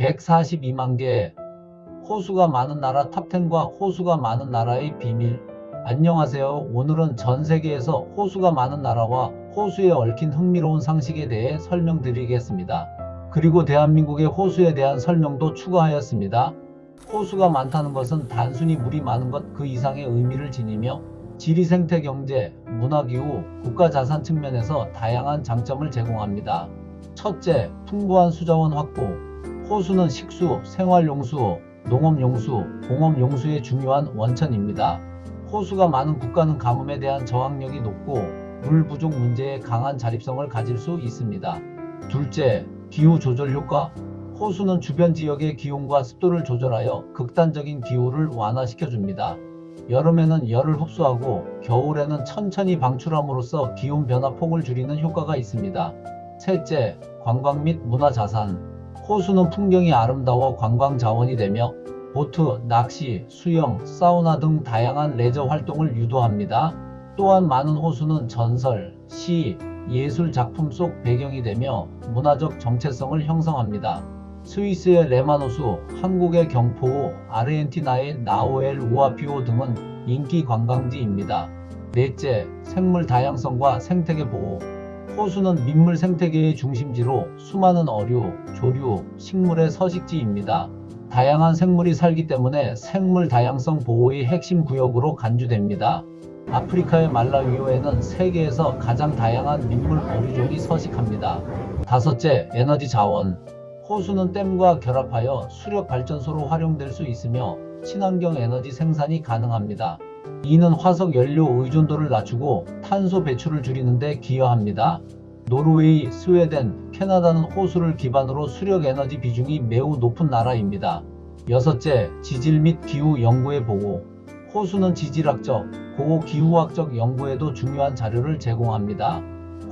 142만 개. 호수가 많은 나라 탑10과 호수가 많은 나라의 비밀. 안녕하세요. 오늘은 전 세계에서 호수가 많은 나라와 호수에 얽힌 흥미로운 상식에 대해 설명드리겠습니다. 그리고 대한민국의 호수에 대한 설명도 추가하였습니다. 호수가 많다는 것은 단순히 물이 많은 것 그 이상의 의미를 지니며 지리, 생태, 경제, 문화, 기후, 국가 자산 측면에서 다양한 장점을 제공합니다. 첫째, 풍부한 수자원 확보. 호수는 식수, 생활용수, 농업용수, 공업용수의 중요한 원천입니다. 호수가 많은 국가는 가뭄에 대한 저항력이 높고 물 부족 문제에 강한 자립성을 가질 수 있습니다. 둘째, 기후 조절 효과. 호수는 주변 지역의 기온과 습도를 조절하여 극단적인 기후를 완화시켜줍니다. 여름에는 열을 흡수하고 겨울에는 천천히 방출함으로써 기온 변화 폭을 줄이는 효과가 있습니다. 셋째, 관광 및 문화 자산. 호수는 풍경이 아름다워 관광 자원이 되며 보트, 낚시, 수영, 사우나 등 다양한 레저 활동을 유도합니다. 또한 많은 호수는 전설, 시, 예술 작품 속 배경이 되며 문화적 정체성을 형성합니다. 스위스의 레만호수, 한국의 경포호, 아르헨티나의 나우엘 우아피호 등은 인기 관광지입니다. 넷째, 생물 다양성과 생태계 보호. 호수는 민물 생태계의 중심지로 수많은 어류, 조류, 식물의 서식지입니다. 다양한 생물이 살기 때문에 생물 다양성 보호의 핵심 구역으로 간주됩니다. 아프리카의 말라위오에는 세계에서 가장 다양한 민물 어류종이 서식합니다. 다섯째, 에너지 자원. 호수는 댐과 결합하여 수력 발전소로 활용될 수 있으며 친환경 에너지 생산이 가능합니다. 이는 화석 연료 의존도를 낮추고 탄소 배출을 줄이는 데 기여합니다. 노르웨이, 스웨덴, 캐나다는 호수를 기반으로 수력 에너지 비중이 매우 높은 나라입니다. 여섯째, 지질 및 기후 연구의 보고. 호수는 지질학적, 고기후학적 연구에도 중요한 자료를 제공합니다.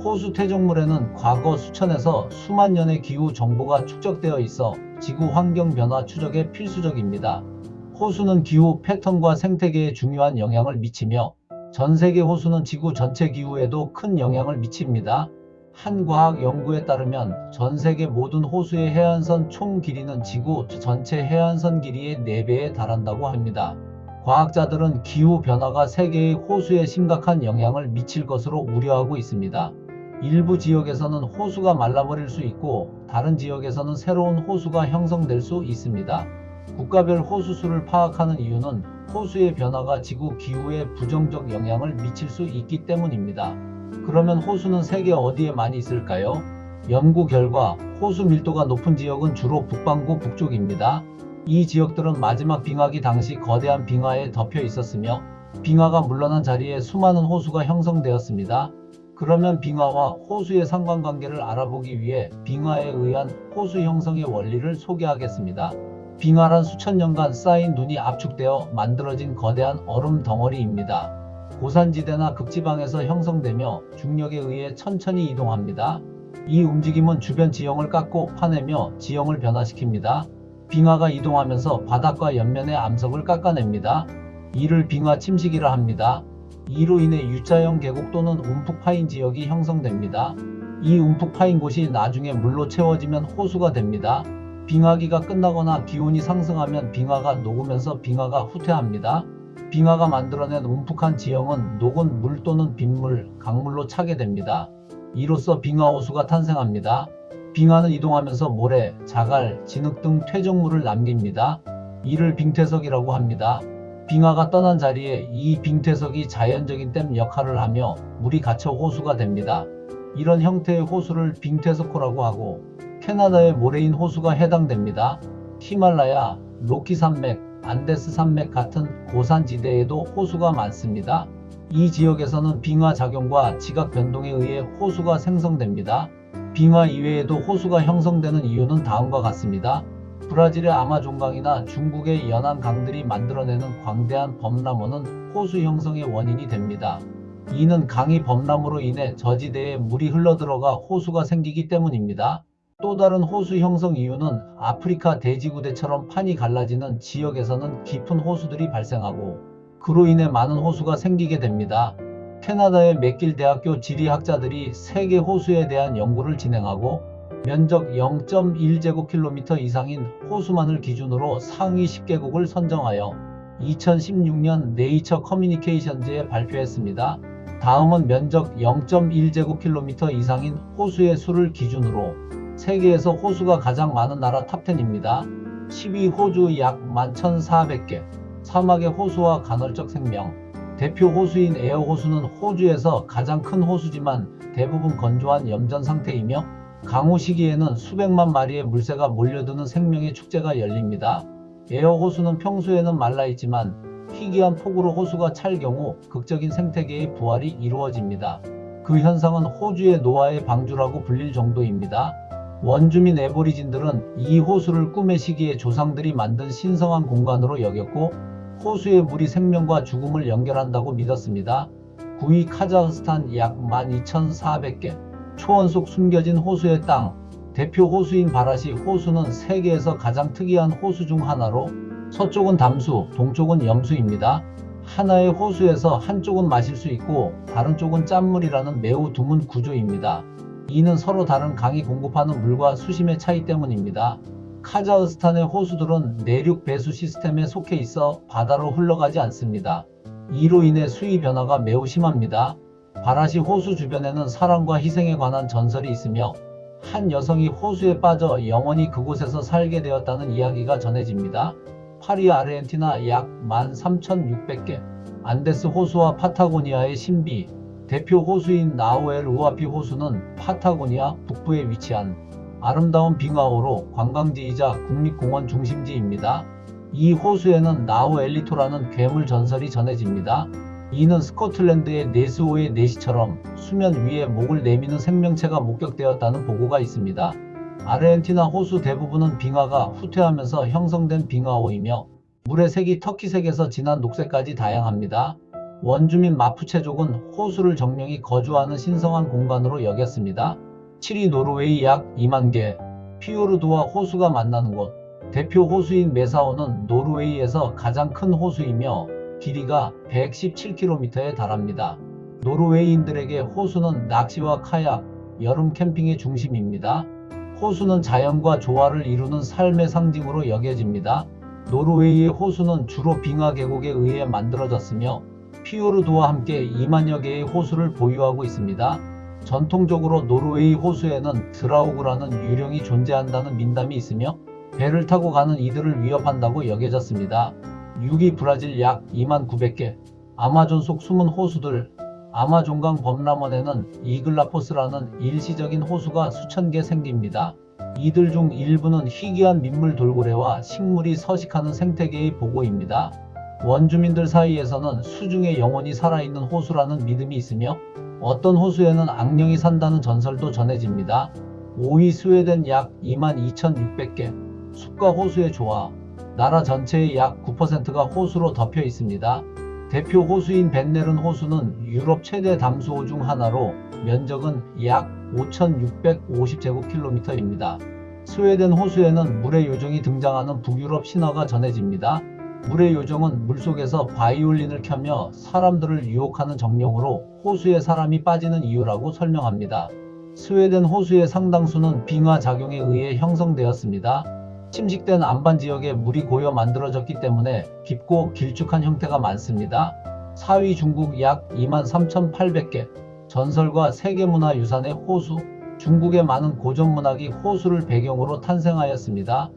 호수 퇴적물에는 과거 수천에서 수만 년의 기후 정보가 축적되어 있어 지구 환경 변화 추적에 필수적입니다. 호수는 기후 패턴과 생태계에 중요한 영향을 미치며 전 세계 호수는 지구 전체 기후에도 큰 영향을 미칩니다. 한 과학 연구에 따르면 전 세계 모든 호수의 해안선 총 길이는 지구 전체 해안선 길이의 4배에 달한다고 합니다. 과학자들은 기후 변화가 세계의 호수에 심각한 영향을 미칠 것으로 우려하고 있습니다. 일부 지역에서는 호수가 말라버릴 수 있고 다른 지역에서는 새로운 호수가 형성될 수 있습니다. 국가별 호수 수를 파악하는 이유는 호수의 변화가 지구 기후에 부정적 영향을 미칠 수 있기 때문입니다. 그러면 호수는 세계 어디에 많이 있을까요? 연구 결과 호수 밀도가 높은 지역은 주로 북반구 북쪽입니다. 이 지역들은 마지막 빙하기 당시 거대한 빙하에 덮여 있었으며 빙하가 물러난 자리에 수많은 호수가 형성되었습니다. 그러면 빙하와 호수의 상관관계를 알아보기 위해 빙하에 의한 호수 형성의 원리를 소개하겠습니다. 빙하란 수천 년간 쌓인 눈이 압축되어 만들어진 거대한 얼음 덩어리입니다. 고산지대나 극지방에서 형성되며 중력에 의해 천천히 이동합니다. 이 움직임은 주변 지형을 깎고 파내며 지형을 변화시킵니다. 빙하가 이동하면서 바닥과 옆면의 암석을 깎아냅니다. 이를 빙하 침식이라 합니다. 이로 인해 U자형 계곡 또는 움푹 파인 지역이 형성됩니다. 이 움푹 파인 곳이 나중에 물로 채워지면 호수가 됩니다. 빙하기가 끝나거나 기온이 상승하면 빙하가 녹으면서 빙하가 후퇴합니다. 빙하가 만들어낸 움푹한 지형은 녹은 물 또는 빗물, 강물로 차게 됩니다. 이로써 빙하호수가 탄생합니다. 빙하는 이동하면서 모래, 자갈, 진흙 등 퇴적물을 남깁니다. 이를 빙퇴석이라고 합니다. 빙하가 떠난 자리에 이 빙퇴석이 자연적인 댐 역할을 하며 물이 갇혀 호수가 됩니다. 이런 형태의 호수를 빙퇴석호라고 하고 캐나다의 모래인 호수가 해당됩니다. 히말라야, 로키 산맥, 안데스 산맥 같은 고산지대에도 호수가 많습니다. 이 지역에서는 빙하 작용과 지각 변동에 의해 호수가 생성됩니다. 빙하 이외에도 호수가 형성되는 이유는 다음과 같습니다. 브라질의 아마존강이나 중국의 연안 강들이 만들어내는 광대한 범람원은 호수 형성의 원인이 됩니다. 이는 강이 범람으로 인해 저지대에 물이 흘러들어가 호수가 생기기 때문입니다. 또 다른 호수 형성 이유는 아프리카 대지구대처럼 판이 갈라지는 지역에서는 깊은 호수들이 발생하고 그로 인해 많은 호수가 생기게 됩니다. 캐나다의 맥길 대학교 지리학자들이 세계 호수에 대한 연구를 진행하고 면적 0.1제곱킬로미터 이상인 호수만을 기준으로 상위 10개국을 선정하여 2016년 네이처 커뮤니케이션즈에 발표했습니다. 다음은 면적 0.1제곱킬로미터 이상인 호수의 수를 기준으로 세계에서 호수가 가장 많은 나라 탑10입니다. 10위 호주 약 11,400개. 사막의 호수와 간헐적 생명. 대표 호수인 에어 호수는 호주에서 가장 큰 호수지만 대부분 건조한 염전 상태이며 강우 시기에는 수백만 마리의 물새가 몰려드는 생명의 축제가 열립니다. 에어 호수는 평소에는 말라있지만 희귀한 폭우로 호수가 찰 경우 극적인 생태계의 부활이 이루어집니다. 그 현상은 호주의 노아의 방주라고 불릴 정도입니다. 원주민 애보리진들은 이 호수를 꿈의 시기에 조상들이 만든 신성한 공간으로 여겼고 호수의 물이 생명과 죽음을 연결한다고 믿었습니다. 9위 카자흐스탄 약 12,400개. 초원 속 숨겨진 호수의 땅. 대표 호수인 바라시 호수는 세계에서 가장 특이한 호수 중 하나로 서쪽은 담수, 동쪽은 염수입니다. 하나의 호수에서 한쪽은 마실 수 있고 다른 쪽은 짠물이라는 매우 드문 구조입니다. 이는 서로 다른 강이 공급하는 물과 수심의 차이 때문입니다. 카자흐스탄의 호수들은 내륙 배수 시스템에 속해 있어 바다로 흘러가지 않습니다. 이로 인해 수위 변화가 매우 심합니다. 바라시 호수 주변에는 사랑과 희생에 관한 전설이 있으며 한 여성이 호수에 빠져 영원히 그곳에서 살게 되었다는 이야기가 전해집니다. 8위 아르헨티나 약 13,600개. 안데스 호수와 파타고니아의 신비. 대표 호수인 나우엘 우아피 호수는 파타고니아 북부에 위치한 아름다운 빙하호로 관광지이자 국립공원 중심지입니다. 이 호수에는 나우 엘리토라는 괴물 전설이 전해집니다. 이는 스코틀랜드의 네스호의 내시처럼 수면 위에 목을 내미는 생명체가 목격되었다는 보고가 있습니다. 아르헨티나 호수 대부분은 빙하가 후퇴하면서 형성된 빙하호이며 물의 색이 터키색에서 진한 녹색까지 다양합니다. 원주민 마푸체족은 호수를 정령이 거주하는 신성한 공간으로 여겼습니다. 7위 노르웨이 약 2만 개. 피요르드와 호수가 만나는 곳. 대표 호수인 메사오는 노르웨이에서 가장 큰 호수이며 길이가 117km에 달합니다. 노르웨이인들에게 호수는 낚시와 카약, 여름 캠핑의 중심입니다. 호수는 자연과 조화를 이루는 삶의 상징으로 여겨집니다. 노르웨이의 호수는 주로 빙하 계곡에 의해 만들어졌으며 피요르드와 함께 2만여 개의 호수를 보유하고 있습니다. 전통적으로 노르웨이 호수에는 드라우그라는 유령이 존재한다는 민담이 있으며 배를 타고 가는 이들을 위협한다고 여겨졌습니다. 6위 브라질 약 2만900개. 아마존 속 숨은 호수들. 아마존강 범람원에는 이글라포스라는 일시적인 호수가 수천 개 생깁니다. 이들 중 일부는 희귀한 민물 돌고래와 식물이 서식하는 생태계의 보고입니다. 원주민들 사이에서는 수중에 영원히 살아있는 호수라는 믿음이 있으며 어떤 호수에는 악령이 산다는 전설도 전해집니다. 5위 스웨덴 약 22,600개. 숲과 호수의 조화. 나라 전체의 약 9%가 호수로 덮여 있습니다. 대표 호수인 벤네른 호수는 유럽 최대 담수호 중 하나로 면적은 약 5,650제곱킬로미터입니다. 스웨덴 호수에는 물의 요정이 등장하는 북유럽 신화가 전해집니다. 물의 요정은 물속에서 바이올린을 켜며 사람들을 유혹하는 정령으로 호수에 사람이 빠지는 이유라고 설명합니다. 스웨덴 호수의 상당수는 빙하 작용에 의해 형성되었습니다. 침식된 안반 지역에 물이 고여 만들어졌기 때문에 깊고 길쭉한 형태가 많습니다. 4위 중국 약 23,800개. 전설과 세계문화유산의 호수. 중국의 많은 고전문학이 호수를 배경으로 탄생하였습니다.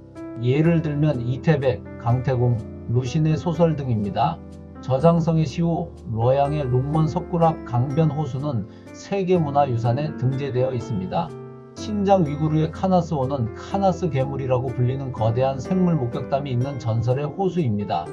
예를 들면 이태백, 강태공, 루신의 소설 등입니다. 저장성의 시호, 로양의 룩먼 석굴 앞 강변 호수는 세계문화유산에 등재되어 있습니다. 신장 위구르의 카나스호는 카나스 괴물이라고 불리는 거대한 생물 목격담이 있는 전설의 호수입니다.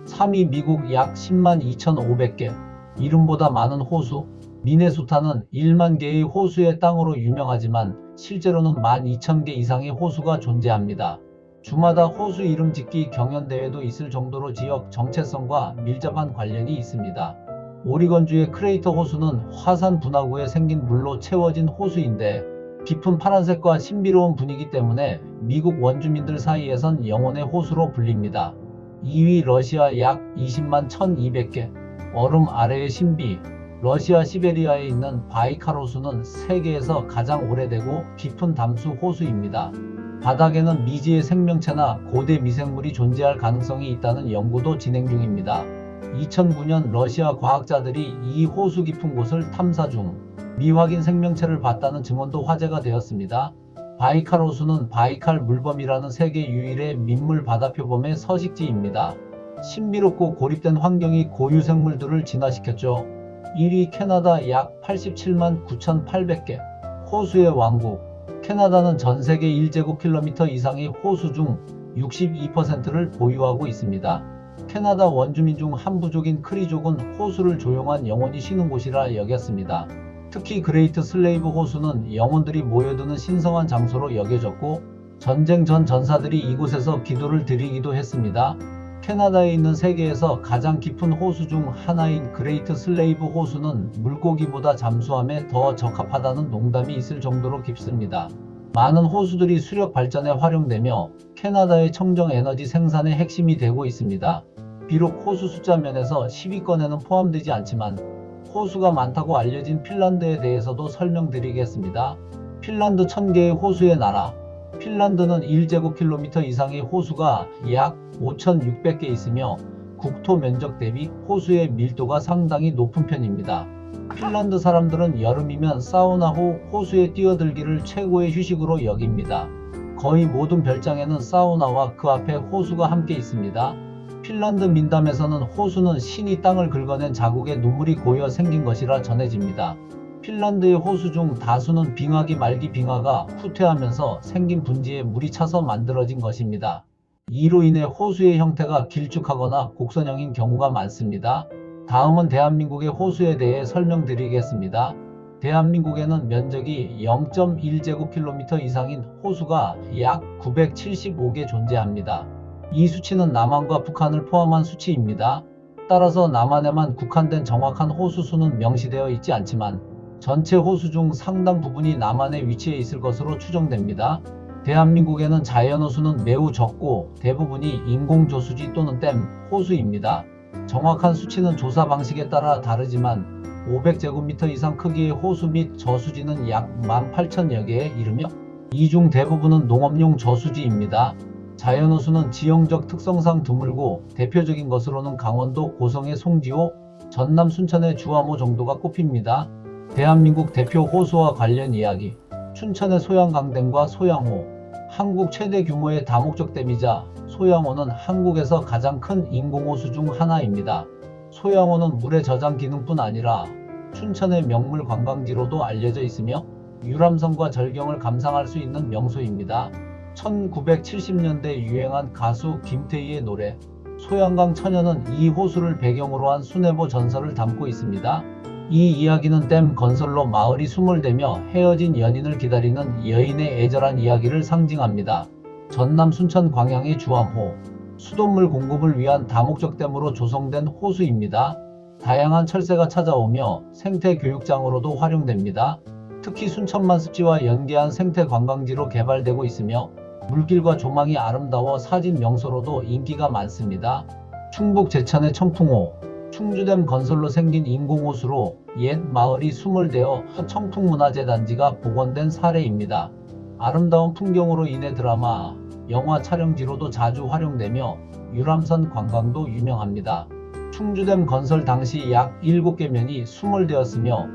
3위 미국 약 102,500개. 이름보다 많은 호수. 미네소타는 1만 개의 호수의 땅으로 유명하지만 실제로는 12,000개 이상의 호수가 존재합니다. 주마다 호수 이름 짓기 경연대회도 있을 정도로 지역 정체성과 밀접한 관련이 있습니다. 오리건주의 크레이터 호수는 화산 분화구에 생긴 물로 채워진 호수인데 깊은 파란색과 신비로운 분위기 때문에 미국 원주민들 사이에선 영혼의 호수로 불립니다. 2위 러시아 약 20만 1,200개. 얼음 아래의 신비. 러시아 시베리아에 있는 바이칼 호수는 세계에서 가장 오래되고 깊은 담수 호수입니다. 바닥에는 미지의 생명체나 고대 미생물이 존재할 가능성이 있다는 연구도 진행 중입니다. 2009년 러시아 과학자들이 이 호수 깊은 곳을 탐사 중 미확인 생명체를 봤다는 증언도 화제가 되었습니다. 바이칼 호수는 바이칼 물범이라는 세계 유일의 민물 바다 표범의 서식지입니다. 신비롭고 고립된 환경이 고유 생물들을 진화시켰죠. 1위 캐나다 약 87만 9,800개 호수의 왕국. 캐나다는 전 세계 1제곱킬로미터 이상의 호수 중 62%를 보유하고 있습니다. 캐나다 원주민 중 한 부족인 크리족은 호수를 조용한 영혼이 쉬는 곳이라 여겼습니다. 특히 그레이트 슬레이브 호수는 영혼들이 모여드는 신성한 장소로 여겨졌고 전쟁 전 전사들이 이곳에서 기도를 드리기도 했습니다. 캐나다에 있는 세계에서 가장 깊은 호수 중 하나인 그레이트 슬레이브 호수는 물고기보다 잠수함에 더 적합하다는 농담이 있을 정도로 깊습니다. 많은 호수들이 수력 발전에 활용되며 캐나다의 청정 에너지 생산의 핵심이 되고 있습니다. 비록 호수 숫자 면에서 10위권에는 포함되지 않지만 호수가 많다고 알려진 핀란드에 대해서도 설명드리겠습니다. 핀란드 1000개의 호수의 나라. 핀란드는 1제곱킬로미터 이상의 호수가 약 5,600개 있으며 국토 면적 대비 호수의 밀도가 상당히 높은 편입니다. 핀란드 사람들은 여름이면 사우나 후 호수에 뛰어들기를 최고의 휴식으로 여깁니다. 거의 모든 별장에는 사우나와 그 앞에 호수가 함께 있습니다. 핀란드 민담에서는 호수는 신이 땅을 긁어낸 자국에 눈물이 고여 생긴 것이라 전해집니다. 핀란드의 호수 중 다수는 빙하기 말기 빙하가 후퇴하면서 생긴 분지에 물이 차서 만들어진 것입니다. 이로 인해 호수의 형태가 길쭉하거나 곡선형인 경우가 많습니다. 다음은 대한민국의 호수에 대해 설명드리겠습니다. 대한민국에는 면적이 0.1제곱킬로미터 이상인 호수가 약 975개 존재합니다. 이 수치는 남한과 북한을 포함한 수치입니다. 따라서 남한에만 국한된 정확한 호수 수는 명시되어 있지 않지만 전체 호수 중 상당 부분이 남한에 위치해 있을 것으로 추정됩니다. 대한민국에는 자연호수는 매우 적고 대부분이 인공조수지 또는 댐, 호수입니다. 정확한 수치는 조사 방식에 따라 다르지만 500제곱미터 이상 크기의 호수 및 저수지는 약 18,000여 개에 이르며 이 중 대부분은 농업용 저수지입니다. 자연호수는 지형적 특성상 드물고 대표적인 것으로는 강원도 고성의 송지호, 전남 순천의 주암호 정도가 꼽힙니다. 대한민국 대표 호수와 관련 이야기. 춘천의 소양강댐과 소양호. 한국 최대 규모의 다목적 댐이자 소양호는 한국에서 가장 큰 인공호수 중 하나입니다. 소양호는 물의 저장 기능뿐 아니라 춘천의 명물 관광지로도 알려져 있으며 유람선과 절경을 감상할 수 있는 명소입니다. 1970년대 유행한 가수 김태희의 노래 소양강 처녀는 이 호수를 배경으로 한 수뇌보 전설을 담고 있습니다. 이 이야기는 댐 건설로 마을이 수몰되며 헤어진 연인을 기다리는 여인의 애절한 이야기를 상징합니다. 전남 순천 광양의 주암호, 수돗물 공급을 위한 다목적 댐으로 조성된 호수입니다. 다양한 철새가 찾아오며 생태 교육장으로도 활용됩니다. 특히 순천만 습지와 연계한 생태 관광지로 개발되고 있으며 물길과 조망이 아름다워 사진 명소로도 인기가 많습니다. 충북 제천의 청풍호, 충주댐 건설로 생긴 인공호수로 옛 마을이 수몰되어 청풍문화재단지가 복원된 사례입니다. 아름다운 풍경으로 인해 드라마, 영화 촬영지로도 자주 활용되며 유람선 관광도 유명합니다. 충주댐 건설 당시 약 7개 면이 수몰되었으며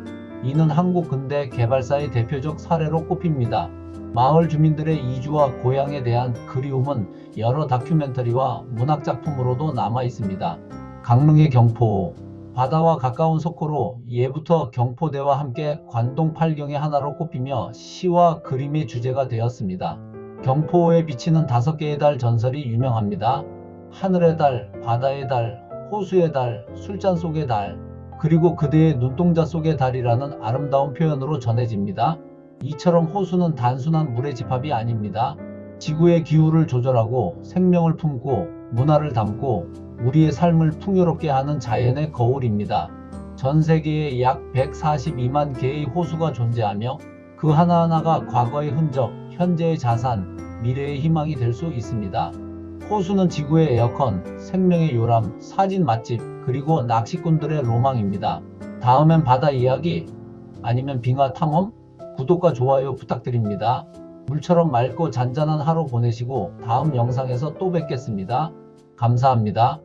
이는 한국 근대 개발사의 대표적 사례로 꼽힙니다. 마을 주민들의 이주와 고향에 대한 그리움은 여러 다큐멘터리와 문학작품으로도 남아 있습니다. 강릉의 경포, 바다와 가까운 석호로 예부터 경포대와 함께 관동 팔경의 하나로 꼽히며 시와 그림의 주제가 되었습니다. 경포호에 비치는 5개의 달 전설이 유명합니다. 하늘의 달, 바다의 달, 호수의 달, 술잔 속의 달, 그리고 그대의 눈동자 속의 달이라는 아름다운 표현으로 전해집니다. 이처럼 호수는 단순한 물의 집합이 아닙니다. 지구의 기후를 조절하고 생명을 품고 문화를 담고 우리의 삶을 풍요롭게 하는 자연의 거울입니다. 전 세계에 약 142만 개의 호수가 존재하며 그 하나하나가 과거의 흔적, 현재의 자산, 미래의 희망이 될 수 있습니다. 호수는 지구의 에어컨, 생명의 요람, 사진 맛집, 그리고 낚시꾼들의 로망입니다. 다음엔 바다 이야기 아니면 빙하 탐험? 구독과 좋아요 부탁드립니다. 물처럼 맑고 잔잔한 하루 보내시고 다음 영상에서 또 뵙겠습니다. 감사합니다.